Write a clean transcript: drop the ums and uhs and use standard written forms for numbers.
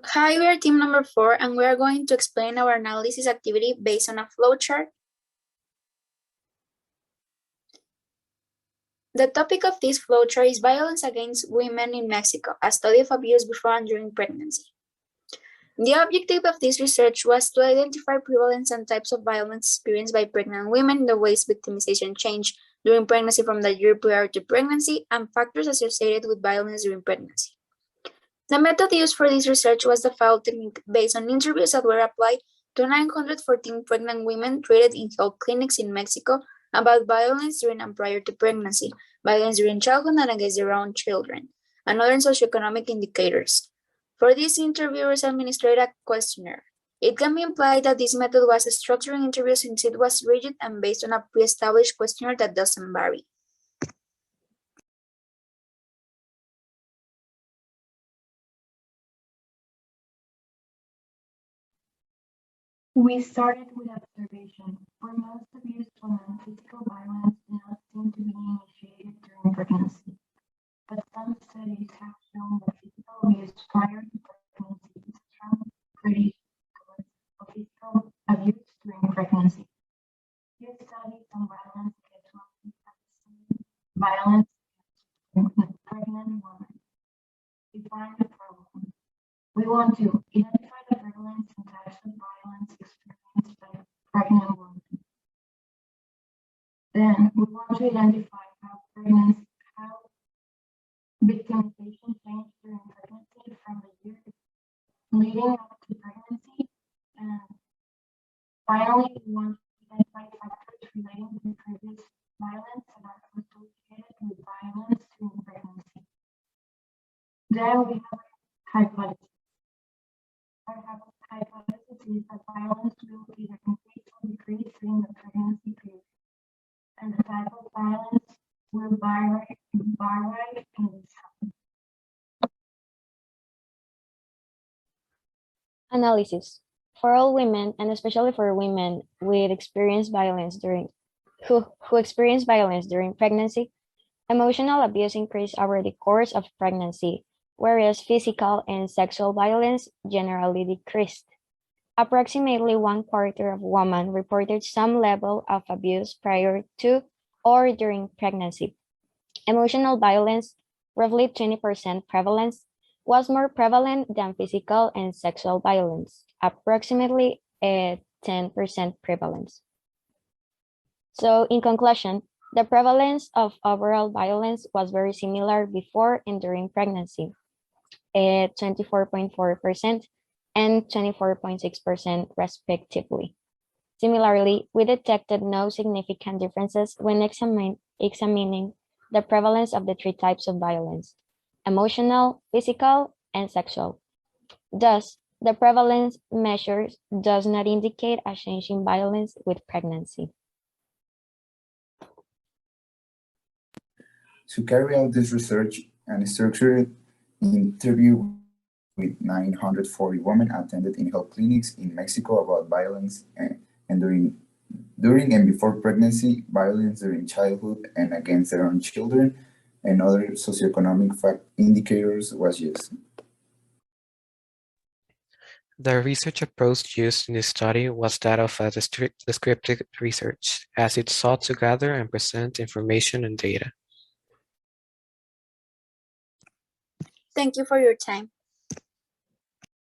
Hi, we are team number 4 and we are going to explain our analysis activity based on a flowchart. The topic of this flowchart is violence against women in Mexico, a study of abuse before and during pregnancy. The objective of this research was to identify prevalence and types of violence experienced by pregnant women, the ways victimization changed during pregnancy from the year prior to pregnancy, and factors associated with violence during pregnancy. The method used for this research was the FAO technique based on interviews that were applied to 914 pregnant women treated in health clinics in Mexico about violence during and prior to pregnancy, violence during childhood and against their own children, and other socioeconomic indicators. For these interviewers administered a questionnaire. It can be implied that this method was a structuring interview since it was rigid and based on a pre-established questionnaire that doesn't vary. We started with observation. For most abuse women, physical violence did not seem to be initiated during pregnancy, but some studies have shown that physical abuse prior to pregnancy is a strong predictor of physical abuse during pregnancy. Here studies on violence against women have seen violence against pregnant women. Define the problem. We want to identify the prevalence and types of violence experienced by pregnant women. Then we want to identify how victimization changed during pregnancy from the year leading up to pregnancy. And finally, we want to identify factors relating to previous violence that are associated with violence during pregnancy. Then we have hypotheses. Our hypothesis is that violence will either increase or decrease during the pregnancy period, and the type of violence will vary in this time. Analysis. For all women, and especially for women with experienced violence who experience violence during pregnancy, emotional abuse increased over the course of pregnancy, whereas physical and sexual violence generally decreased. Approximately 1/4 of women reported some level of abuse prior to or during pregnancy. Emotional violence, roughly 20% prevalence, was more prevalent than physical and sexual violence, approximately a 10% prevalence. So in conclusion, the prevalence of overall violence was very similar before and during pregnancy, at 24.4% and 24.6% respectively. Similarly, we detected no significant differences when examining the prevalence of the 3 types of violence: emotional, physical, and sexual. Thus, the prevalence measure does not indicate a change in violence with pregnancy. To carry out this research, an structured interview with 940 women attended in health clinics in Mexico about violence and during and before pregnancy, violence during childhood and against their own children, and other socioeconomic indicators was used. The research approach used in this study was that of a descriptive research, as it sought to gather and present information and data. Thank you for your time.